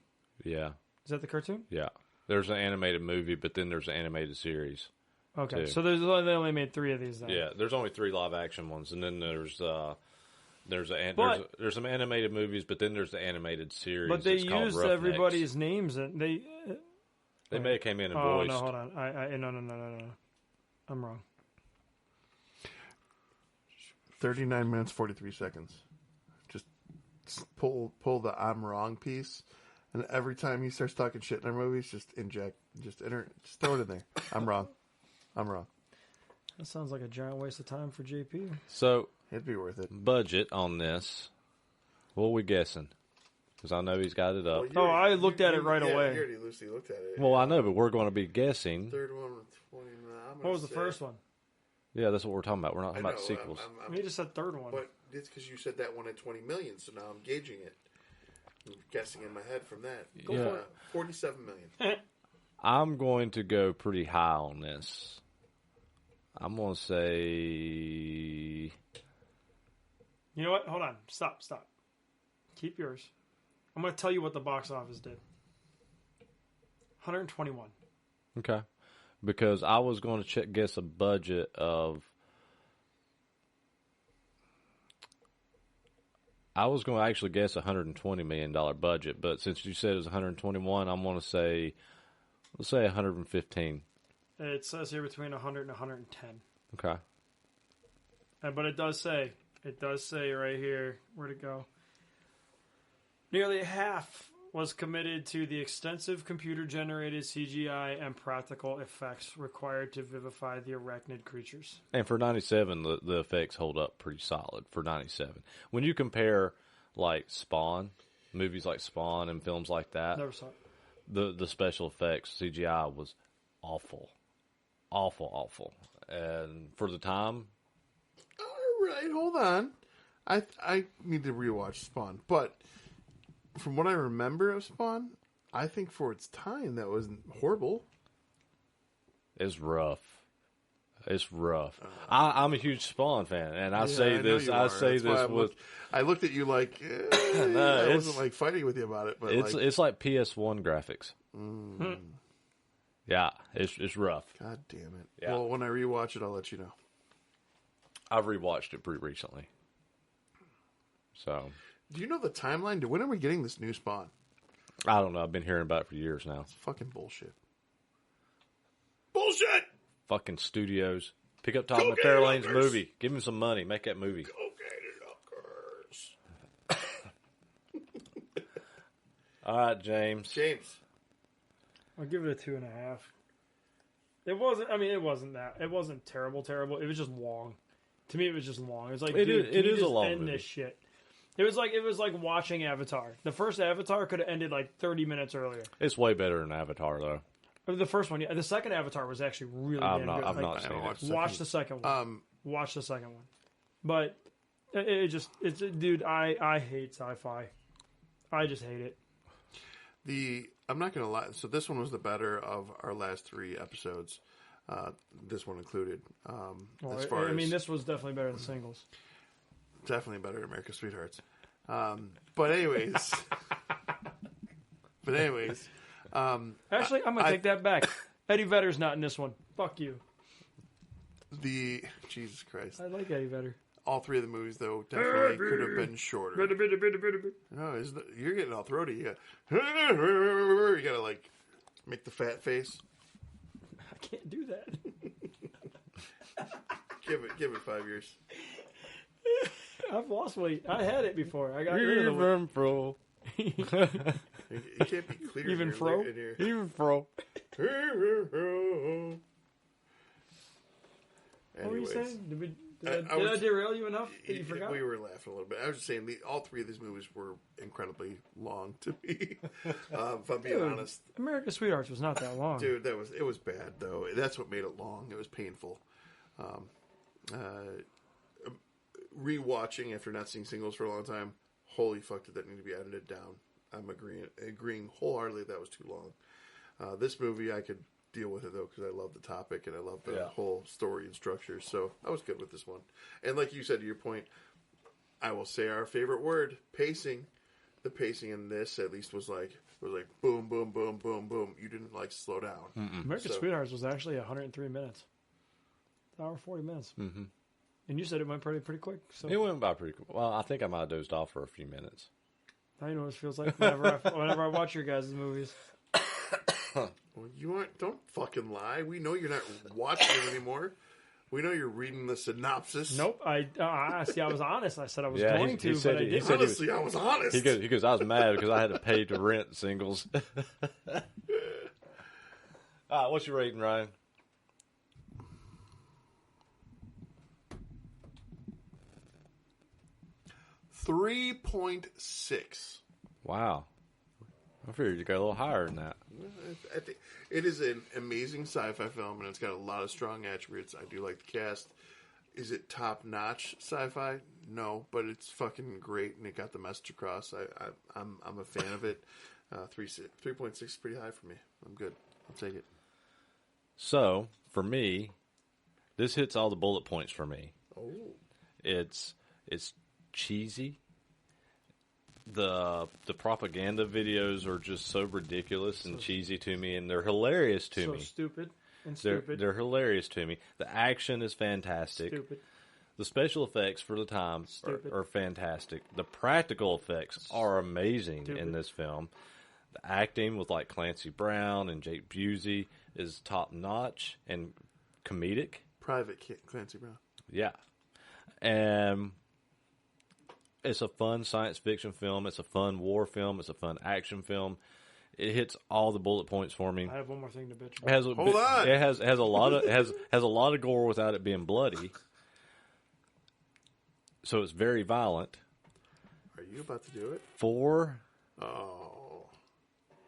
S2: Yeah.
S1: Is that the cartoon?
S2: Yeah. There's an animated movie, but then there's an animated series.
S1: Okay,
S2: Two.
S1: so they only made 3 of these then.
S2: Yeah, there's only 3 live action ones, and then there's some animated movies, but then there's the animated series.
S1: But they
S2: that's called
S1: used
S2: Roughnecks.
S1: everybody's names, and they
S2: may have came in and
S1: Oh
S2: voiced.
S1: no, hold on. No. I'm wrong.
S3: 39 minutes, 43 seconds. Just pull the I'm wrong piece, and every time he starts talking shit in our movies, just throw it in there. I'm wrong.
S1: That sounds like a giant waste of time for JP.
S2: So,
S3: It'd be worth it.
S2: budget on this, what are we guessing? because I know he's got it up.
S3: Well,
S1: I looked at it right
S3: yeah,
S1: away.
S3: You already loosely looked at it.
S2: Well, I know, but we're going to be guessing.
S3: Third one was 29.
S1: What was the first one?
S2: Yeah, that's what we're talking about. We're not talking about
S3: know,
S2: sequels.
S1: You just said third one.
S3: But it's because you said that one at 20 million, so now I'm gauging it. I'm guessing in my head from that.
S2: Go for
S3: it. 47 million.
S2: I'm going to go pretty high on this. I'm going to say...
S1: You know what? Hold on. Stop. Keep yours. I'm going to tell you what the box office did. 121.
S2: Okay. Because I was going to guess a budget of... I was going to actually guess a $120 million budget, but since you said it was 121, I'm going to say, let's say 115.
S1: It says here between 100 and 110.
S2: Okay.
S1: But it does say right here, where'd it go? Nearly half was committed to the extensive computer-generated CGI and practical effects required to vivify the arachnid creatures.
S2: And for 97, the effects hold up pretty solid for 97. When you compare, like, Spawn, movies like Spawn and films like that,
S1: Never saw it.
S2: the special effects, CGI, was awful. Awful. And for the time...
S3: All right, hold on. I need to rewatch Spawn, but from what I remember of Spawn, I think for its time that wasn't horrible.
S2: It's rough. I'm a huge Spawn fan, and I say this with...
S3: I looked at you like, I wasn't like fighting with you about it, but
S2: it's like PS1 graphics. Yeah, it's rough.
S3: God damn it.
S2: Yeah.
S3: Well, when I rewatch it, I'll let you know.
S2: I've rewatched it pretty recently. So...
S3: Do you know the timeline? When are we getting this new Spawn?
S2: I don't know. I've been hearing about it for years now.
S3: It's fucking bullshit. Bullshit!
S2: Fucking studios. Pick up Todd McFarlane's movie. Give him some money. Make that movie.
S3: Go get it, hookers.
S2: All right, James.
S1: I'll give it a 2.5. It wasn't that. It wasn't terrible. It was just long. To me, it was just long. It was like,
S2: It
S1: dude,
S2: is
S1: can you
S2: a
S1: just
S2: long
S1: end
S2: movie.
S1: this shit? It was like watching Avatar. The first Avatar could have ended like 30 minutes earlier.
S2: It's way better than Avatar, though.
S1: The first one, yeah. The second Avatar was actually really damn good.
S2: I've not seen it.
S1: Watch the second one. Watch the second one. But dude, I hate sci-fi. I just hate it.
S3: I'm not going to lie. So this one was the better of our last 3 episodes. This one included.
S1: This was definitely better than Singles.
S3: Definitely better than America's Sweethearts. But anyways.
S1: Actually, I'm going to take that back. Eddie Vedder's not in this one. Fuck you.
S3: Jesus Christ.
S1: I like Eddie Vedder.
S3: All 3 of the movies, though, definitely could have been shorter. No, you're getting all throaty. You gotta like make the fat face.
S1: I can't do that.
S3: Give it 5 years.
S1: I've lost weight. I had it before. I got rid of the weight.
S2: Even fro.
S3: It can't be clear.
S1: Even fro?
S2: Even fro.
S1: What were you
S3: Anyways.
S1: saying? Did I derail you enough that you forgot?
S3: We were laughing a little bit. I was just saying, all 3 of these movies were incredibly long to me. If I'm being honest,
S1: America's Sweethearts was not that long.
S3: dude, it was bad though. That's what made it long. It was painful. Rewatching after not seeing Singles for a long time, holy fuck, did that need to be edited down? I'm agreeing wholeheartedly that was too long. This movie, I could deal with it though because I love the topic and I love the whole story and structure. So I was good with this one. And like you said, to your point, I will say our favorite word: pacing. The pacing in this at least was like boom, boom, boom, boom, boom. You didn't like slow down.
S1: America's Sweethearts was actually 103 minutes. An hour 40 minutes. Mm-hmm. And you said it went pretty quick. So
S2: It went by pretty quick. Well, I think I might have dozed off for a few minutes.
S1: I know what it feels like whenever I watch your guys' movies.
S3: Well, don't fucking lie. We know you're not watching them anymore. We know you're reading the synopsis.
S1: Nope. I was honest. I said I was going to, but I didn't.
S3: Honestly, I was honest.
S2: He goes, I was mad because I had to pay to rent Singles. All right, what's your rating, Ryan?
S3: 3.6.
S2: Wow. I figured you got a little higher than that.
S3: I think it is an amazing sci-fi film, and it's got a lot of strong attributes. I do like the cast. Is it top-notch sci-fi? No, but it's fucking great, and it got the message across. I'm a fan of it. 3.6 is pretty high for me. I'm good. I'll take it.
S2: So, for me, this hits all the bullet points for me.
S3: Oh.
S2: It's cheesy. The propaganda videos are just so ridiculous and cheesy to me, and they're hilarious to me.
S1: So stupid and stupid.
S2: They're hilarious to me. The action is fantastic.
S1: Stupid.
S2: The special effects for the time are fantastic. The practical effects are amazing in this film. The acting with like Clancy Brown and Jake Busey is top notch and comedic.
S3: Private Clancy Brown.
S2: Yeah. And it's a fun science fiction film. It's a fun war film. It's a fun action film. It hits all the bullet points for me.
S1: I have one more thing to bitch
S2: It has
S1: about.
S2: Hold on. It has a lot of has a lot of gore without it being bloody. So it's very violent.
S3: Are you about to do it?
S2: 4.
S3: Oh.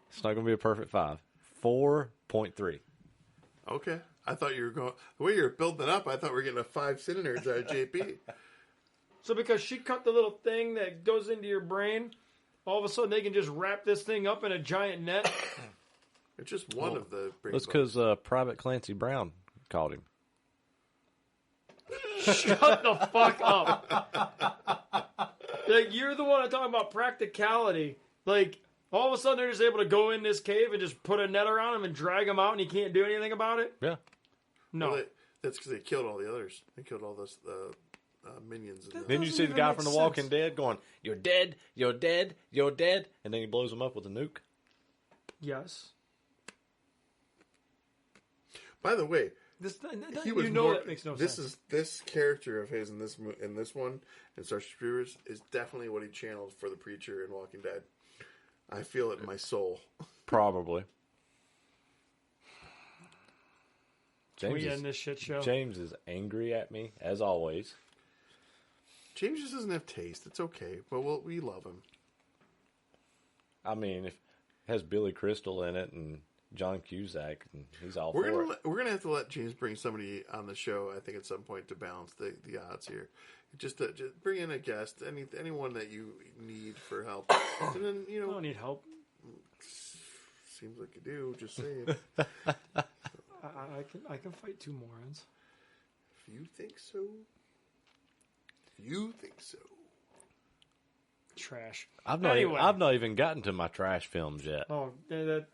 S2: It's not going to be a perfect 5. 4.3.
S3: Okay. I thought you were going... The way you were building it up, I thought we were getting a 5 CineNerds out of JP.
S1: So because she cut the little thing that goes into your brain, all of a sudden they can just wrap this thing up in a giant net?
S3: It's just one of the...
S2: That's because Private Clancy Brown called him.
S1: Shut the fuck up. Like, you're the one talking about practicality. Like, all of a sudden they're just able to go in this cave and just put a net around him and drag him out and he can't do anything about it?
S2: Yeah.
S1: No.
S3: Well, that's because they killed all the others. They killed all those minions.
S2: Then you see the guy from The Walking Dead going, "You're dead, you're dead, you're dead," and then he blows him up with a nuke.
S1: Yes.
S3: By the way,
S1: he was that makes no sense.
S3: This character of his in this one in Starship Troopers is definitely what he channeled for the preacher in Walking Dead. I feel it in my soul.
S2: Probably.
S1: We end this shit show.
S2: James is angry at me as always.
S3: James just doesn't have taste. It's okay, but we love him.
S2: I mean, if it has Billy Crystal in it and John Cusack, and he's all
S3: We're
S2: for it.
S3: We're gonna have to let James bring somebody on the show. I think at some point to balance the odds here. Just bring in a guest, anyone that you need for help. And then
S1: I don't need help.
S3: Seems like you do. Just saying.
S1: I can fight 2 morons.
S3: If you think so. You think so.
S1: Trash.
S2: I've not even gotten to my trash films yet.
S1: Oh, that.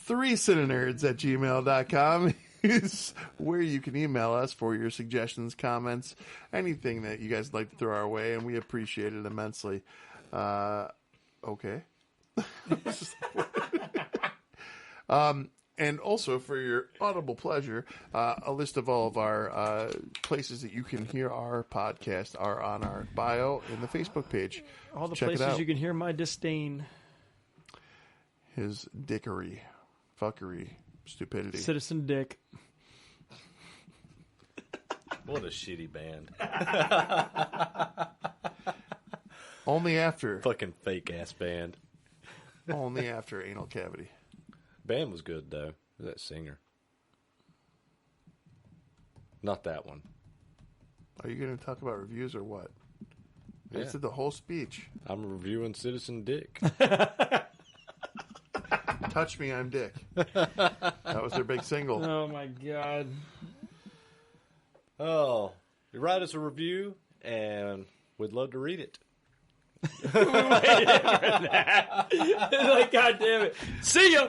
S3: 3cinenerds@gmail.com is where you can email us for your suggestions, comments, anything that you guys would like to throw our way, and we appreciate it immensely. Okay. And also, for your audible pleasure, a list of all of our places that you can hear our podcast are on our bio in the Facebook page.
S1: All the
S3: Check
S1: places you can hear my disdain.
S3: His dickery, fuckery, stupidity.
S1: Citizen Dick.
S2: What a shitty band.
S3: Only after.
S2: Fucking fake ass band.
S3: Only after Anal Cavity.
S2: Band was good though. That singer. Not that one.
S3: Are you going to talk about reviews or what?
S2: Yeah.
S3: I said the whole speech.
S2: I'm reviewing Citizen Dick.
S3: Touch Me, I'm Dick. That was their big single.
S1: Oh my god.
S2: Oh, you write us a review, and we'd love to read it.
S1: Waiting for that. Like, god damn it. See ya.